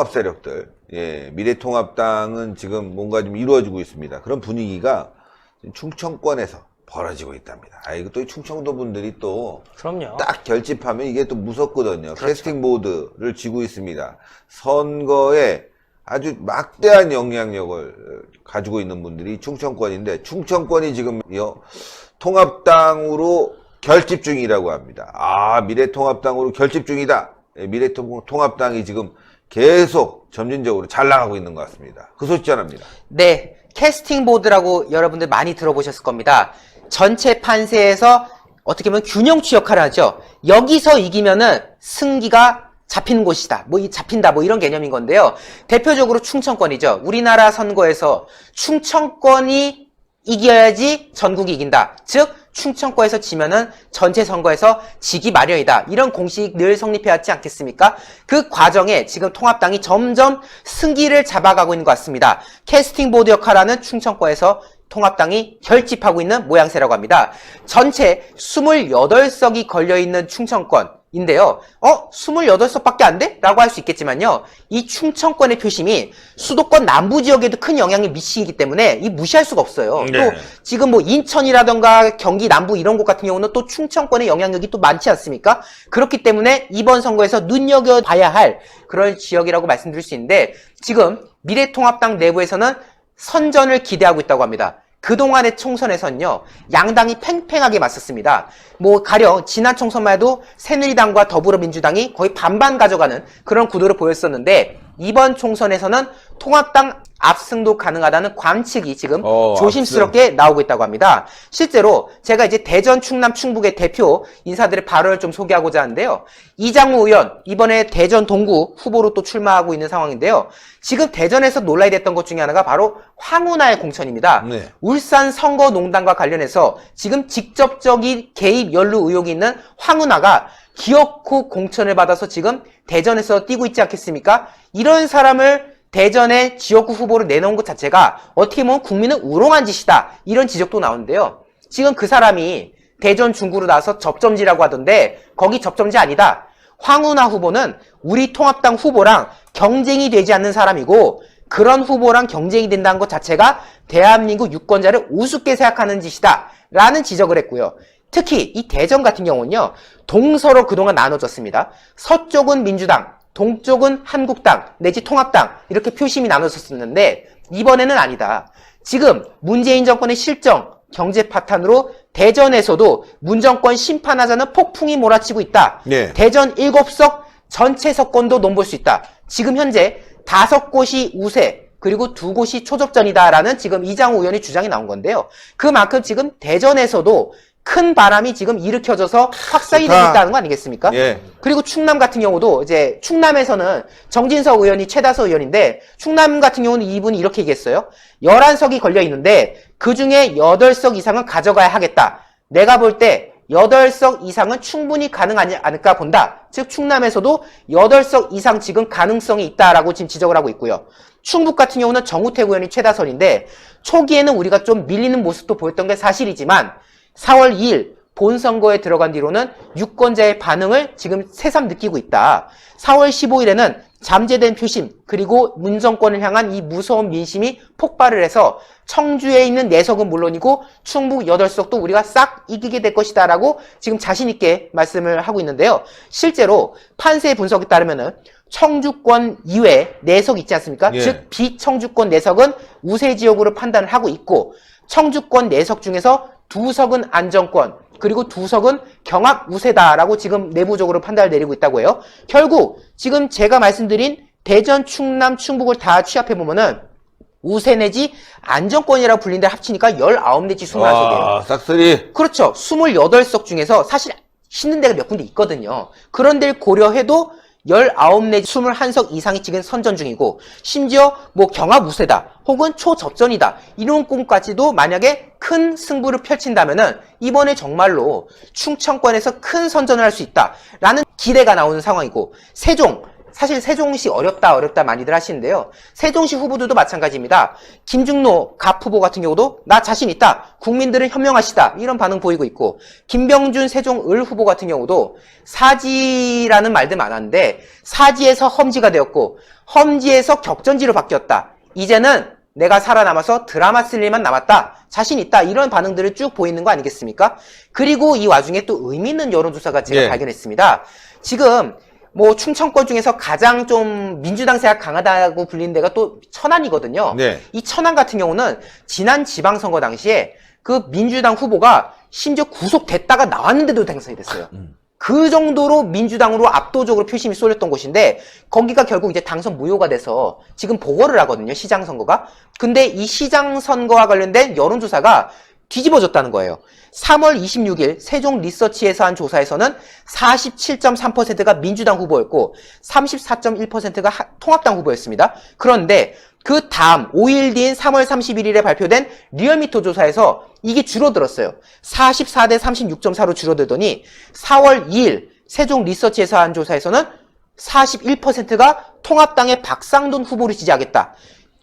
통합 세력들, 예, 미래통합당은 지금 뭔가 좀 이루어지고 있습니다. 그런 분위기가 충청권에서 벌어지고 있답니다. 아, 이거 또 충청도 분들이 또 그럼요. 딱 결집하면 이게 또 무섭거든요. 그렇죠. 캐스팅 보드를 쥐고 있습니다. 선거에 아주 막대한 영향력을 가지고 있는 분들이 충청권인데, 충청권이 지금 통합당으로 결집 중이라고 합니다. 아, 미래통합당으로 결집 중이다. 미래통합당이 지금 계속 점진적으로 잘 나가고 있는 것 같습니다. 그 소식 전합니다. 네, 캐스팅 보드라고 여러분들 많이 들어보셨을 겁니다. 전체 판세에서 어떻게 보면 균형추 역할을 하죠. 여기서 이기면은 승기가 잡히는 곳이다. 뭐 잡힌다. 뭐 이런 개념인 건데요. 대표적으로 충청권이죠. 우리나라 선거에서 충청권이 이겨야지 전국이 이긴다. 즉 충청권에서 지면은 전체 선거에서 지기 마련이다. 이런 공식이 늘 성립해왔지 않겠습니까? 그 과정에 지금 통합당이 점점 승기를 잡아가고 있는 것 같습니다. 캐스팅 보드 역할하는 충청권에서 통합당이 결집하고 있는 모양새라고 합니다. 전체 28석이 걸려있는 충청권인데요. 28석밖에 안 돼? 라고 할 수 있겠지만요. 이 충청권의 표심이 수도권 남부 지역에도 큰 영향을 미치기 때문에 이 무시할 수가 없어요. 네. 또 지금 뭐 인천이라던가 경기 남부 이런 곳 같은 경우는 또 충청권의 영향력이 또 많지 않습니까? 그렇기 때문에 이번 선거에서 눈여겨봐야 할 그런 지역이라고 말씀드릴 수 있는데, 지금 미래통합당 내부에서는 선전을 기대하고 있다고 합니다. 그동안의 총선에서는요, 양당이 팽팽하게 맞섰습니다. 뭐 가령 지난 총선만 해도 새누리당과 더불어민주당이 거의 반반 가져가는 그런 구도를 보였었는데, 이번 총선에서는 통합당 압승도 가능하다는 관측이 지금 조심스럽게 나오고 있다고 합니다. 실제로 제가 이제 대전, 충남, 충북의 대표 인사들의 발언을 좀 소개하고자 하는데요. 이장우 의원, 이번에 대전 동구 후보로 또 출마하고 있는 상황인데요. 지금 대전에서 논란이 됐던 것 중에 하나가 바로 황운하의 공천입니다. 네. 울산 선거농단과 관련해서 지금 직접적인 개입 연루 의혹이 있는 황운하가 기어코 공천을 받아서 지금 대전에서 뛰고 있지 않겠습니까? 이런 사람을 대전의 지역구 후보로 내놓은 것 자체가 어떻게 보면 국민을 우롱한 짓이다. 이런 지적도 나오는데요. 지금 그 사람이 대전 중구로 나와서 접점지라고 하던데 거기 접점지 아니다. 황운하 후보는 우리 통합당 후보랑 경쟁이 되지 않는 사람이고, 그런 후보랑 경쟁이 된다는 것 자체가 대한민국 유권자를 우습게 생각하는 짓이다. 라는 지적을 했고요. 특히 이 대전 같은 경우는요, 동서로 그동안 나눠졌습니다. 서쪽은 민주당, 동쪽은 한국당 내지 통합당 이렇게 표심이 나눠졌었는데, 이번에는 아니다. 지금 문재인 정권의 실정, 경제 파탄으로 대전에서도 문정권 심판하자는 폭풍이 몰아치고 있다. 네. 대전 7석 전체 석권도 넘볼 수 있다. 지금 현재 5곳이 우세, 그리고 2곳이 초접전이다라는 지금 이장우 의원의 주장이 나온 건데요. 그만큼 지금 대전에서도 큰 바람이 지금 일으켜져서 확산이 되고 있다는 거 아니겠습니까? 예. 그리고 충남 같은 경우도 이제 충남에서는 정진석 의원이 최다수 의원인데, 충남 같은 경우는 이분이 이렇게 얘기했어요. 11석이 걸려 있는데 그 중에 8석 이상은 가져가야 하겠다. 내가 볼 때 8석 이상은 충분히 가능하지 않을까 본다. 즉 충남에서도 8석 이상 지금 가능성이 있다라고 지금 지적을 하고 있고요. 충북 같은 경우는 정우택 의원이 최다선인데, 초기에는 우리가 좀 밀리는 모습도 보였던 게 사실이지만 4월 2일 본선거에 들어간 뒤로는 유권자의 반응을 지금 새삼 느끼고 있다. 4월 15일에는 잠재된 표심, 그리고 문정권을 향한 이 무서운 민심이 폭발을 해서 청주에 있는 4석은 물론이고 충북 8석도 우리가 싹 이기게 될 것이다 라고 지금 자신있게 말씀을 하고 있는데요. 실제로 판세 분석에 따르면은 청주권 이외에 4석 있지 않습니까? 예. 즉 비청주권 4석은 우세 지역으로 판단을 하고 있고, 청주권 4석 중에서 2석은 안정권, 그리고 2석은 경합 우세다라고 지금 내부적으로 판단을 내리고 있다고 해요. 결국 지금 제가 말씀드린 대전, 충남, 충북을 다 취합해보면은 우세 내지 안정권이라고 불리는 데 합치니까 19 내지 21석이에요. 싹쓸이. 그렇죠. 28석 중에서 사실 쉬는 데가 몇 군데 있거든요. 그런 데를 고려해도 19 내지 21석 이상이 지금 선전 중이고, 심지어 뭐 경합 우세다 혹은 초접전이다 이런 꿈까지도 만약에 큰 승부를 펼친다면은 이번에 정말로 충청권에서 큰 선전을 할 수 있다라는 기대가 나오는 상황이고, 세종 사실 세종시 어렵다 많이들 하시는데요. 세종시 후보들도 마찬가지입니다. 김중로 갑 후보 같은 경우도 나 자신 있다. 국민들은 현명하시다. 이런 반응 보이고 있고 김병준 세종을 후보 같은 경우도 사지라는 말들 많았는데 사지에서 험지가 되었고 험지에서 격전지로 바뀌었다. 이제는 내가 살아남아서 드라마 쓸 일만 남았다. 자신 있다. 이런 반응들을 쭉 보이는 거 아니겠습니까? 그리고 이 와중에 또 의미 있는 여론조사가 제가 예. 발견했습니다. 지금 뭐 충청권 중에서 가장 좀 민주당세가 강하다고 불리는 데가 또 천안이거든요. 네. 이 천안 같은 경우는 지난 지방선거 당시에 그 민주당 후보가 심지어 구속됐다가 나왔는데도 당선이 됐어요. 그 정도로 민주당으로 압도적으로 표심이 쏠렸던 곳인데 거기가 결국 이제 당선 무효가 돼서 지금 보궐을 하거든요. 시장 선거가. 근데 이 시장 선거와 관련된 여론조사가 뒤집어졌다는 거예요. 3월 26일 세종 리서치에서 한 조사에서는 47.3%가 민주당 후보였고 34.1%가 통합당 후보였습니다. 그런데 그 다음 5일 뒤인 3월 31일에 발표된 리얼미터 조사에서 이게 줄어들었어요. 44대 36.4로 줄어들더니 4월 2일 세종 리서치에서 한 조사에서는 41%가 통합당의 박상돈 후보를 지지하겠다.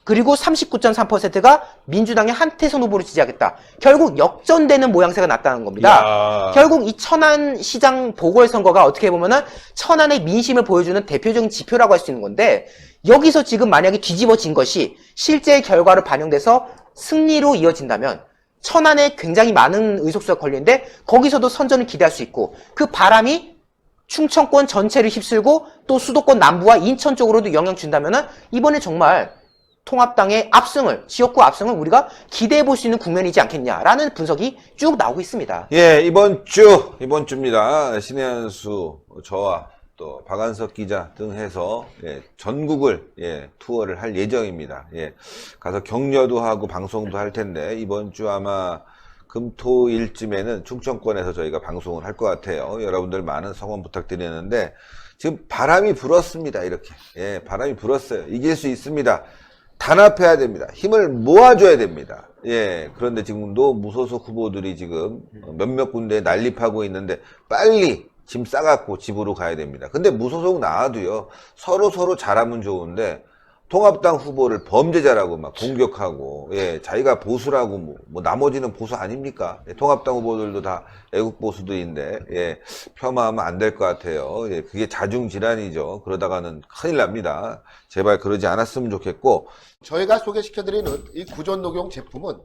그리고 39.3%가 민주당의 한태선 후보를 지지하겠다. 결국 역전되는 모양새가 났다는 겁니다. 야. 결국 이 천안시장 보궐선거가 어떻게 보면은 천안의 민심을 보여주는 대표적인 지표라고 할 수 있는 건데 여기서 지금 만약에 뒤집어진 것이 실제 결과로 반영돼서 승리로 이어진다면 천안에 굉장히 많은 의석수가 걸리는데 거기서도 선전을 기대할 수 있고 그 바람이 충청권 전체를 휩쓸고 또 수도권 남부와 인천 쪽으로도 영향 준다면은 이번에 정말 통합당의 압승을, 지역구 압승을 우리가 기대해 볼 수 있는 국면이지 않겠냐라는 분석이 쭉 나오고 있습니다. 예, 이번 주입니다. 신의 한수, 저와 또 박한석 기자 등 해서 전국을 투어를 할 예정입니다. 가서 격려도 하고 방송도 할 텐데 이번 주 아마 금토일쯤에는 충청권에서 저희가 방송을 할 것 같아요. 여러분들 많은 성원 부탁드리는데 지금 바람이 불었습니다. 이렇게 바람이 불었어요. 이길 수 있습니다. 단합해야 됩니다. 힘을 모아줘야 됩니다. 그런데 지금도 무소속 후보들이 지금 몇몇 군데에 난립하고 있는데 빨리 짐 싸갖고 집으로 가야 됩니다. 근데 무소속 나와도요, 서로 잘하면 좋은데, 통합당 후보를 범죄자라고 막 공격하고, 자기가 보수라고 뭐 나머지는 보수 아닙니까? 통합당 후보들도 다 애국 보수들인데, 폄하하면 안 될 것 같아요. 그게 자중질환이죠. 그러다가는 큰일 납니다. 제발 그러지 않았으면 좋겠고, 저희가 소개시켜드리는 이 구존녹용 제품은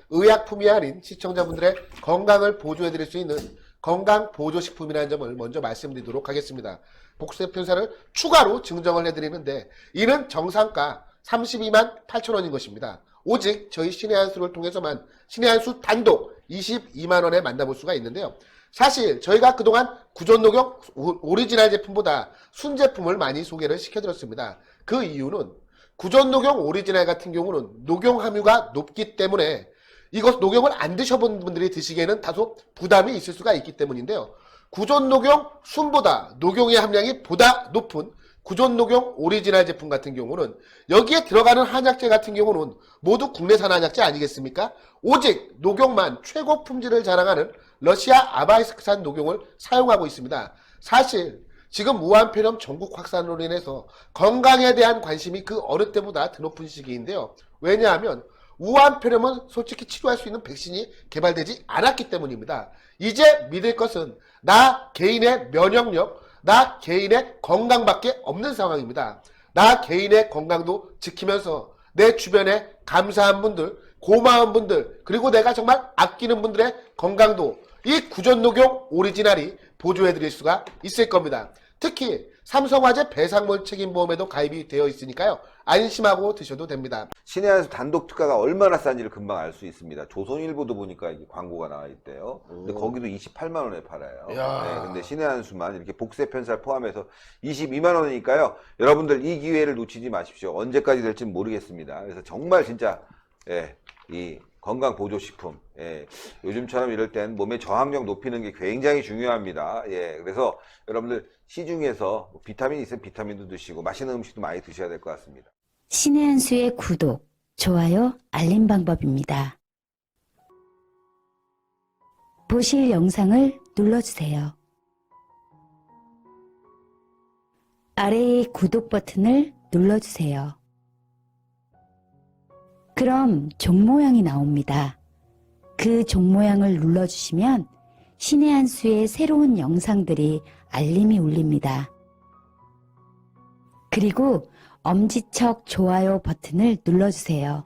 의약품이 아닌 시청자분들의 건강을 보조해드릴 수 있는 건강보조식품이라는 점을 먼저 말씀드리도록 하겠습니다. 복세 편사를 추가로 증정을 해드리는데 이는 정상가 32만 8천원인 것입니다. 오직 저희 신의 한수를 통해서만 신의 한수 단독 22만원에 만나볼 수가 있는데요. 사실 저희가 그동안 구존녹용 오리지널 제품보다 순제품을 많이 소개를 시켜드렸습니다. 그 이유는 구존녹용 오리지널 같은 경우는 녹용 함유가 높기 때문에 이것 녹용을 안 드셔본 분들이 드시기에는 다소 부담이 있을 수가 있기 때문인데요. 구존녹용 순보다 녹용의 함량이 보다 높은 구존녹용 오리지널 제품 같은 경우는 여기에 들어가는 한약재 같은 경우는 모두 국내산 한약재 아니겠습니까? 오직 녹용만 최고 품질을 자랑하는 러시아 아바이스크산 녹용을 사용하고 있습니다. 사실 지금 무한폐렴 전국 확산으로 인해서 건강에 대한 관심이 그 어느 때보다 더 높은 시기인데요. 왜냐하면 우한폐렴은 솔직히 치료할 수 있는 백신이 개발되지 않았기 때문입니다. 이제 믿을 것은 나 개인의 면역력, 나 개인의 건강밖에 없는 상황입니다. 나 개인의 건강도 지키면서 내 주변에 감사한 분들, 고마운 분들, 그리고 내가 정말 아끼는 분들의 건강도 이 구존녹용 오리지널이 보조해드릴 수가 있을 겁니다. 특히 삼성화재 배상물 책임보험에도 가입이 되어 있으니까요. 안심하고 드셔도 됩니다. 신의 한수 단독 특가가 얼마나 싼지를 금방 알 수 있습니다. 조선일보도 보니까 이게 광고가 나와 있대요. 근데 거기도 28만 원에 팔아요. 근데 신의 한수만 이렇게 복세 편살 포함해서 22만 원이니까요. 여러분들 이 기회를 놓치지 마십시오. 언제까지 될지 모르겠습니다. 그래서 정말 진짜 이 건강 보조식품, 요즘처럼 이럴 땐 몸의 저항력 높이는 게 굉장히 중요합니다. 그래서 여러분들 시중에서 비타민 있으면 비타민도 드시고 맛있는 음식도 많이 드셔야 될 것 같습니다. 신의 한수의 구독, 좋아요, 알림 방법입니다. 보실 영상을 눌러주세요. 아래의 구독 버튼을 눌러주세요. 그럼 종 모양이 나옵니다. 그 종 모양을 눌러주시면 신의 한 수의 새로운 영상들이 알림이 울립니다. 그리고 엄지척 좋아요 버튼을 눌러주세요.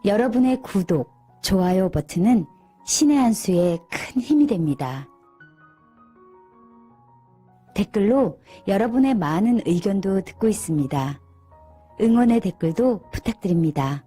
여러분의 구독, 좋아요 버튼은 신의 한 수에 큰 힘이 됩니다. 댓글로 여러분의 많은 의견도 듣고 있습니다. 응원의 댓글도 부탁드립니다.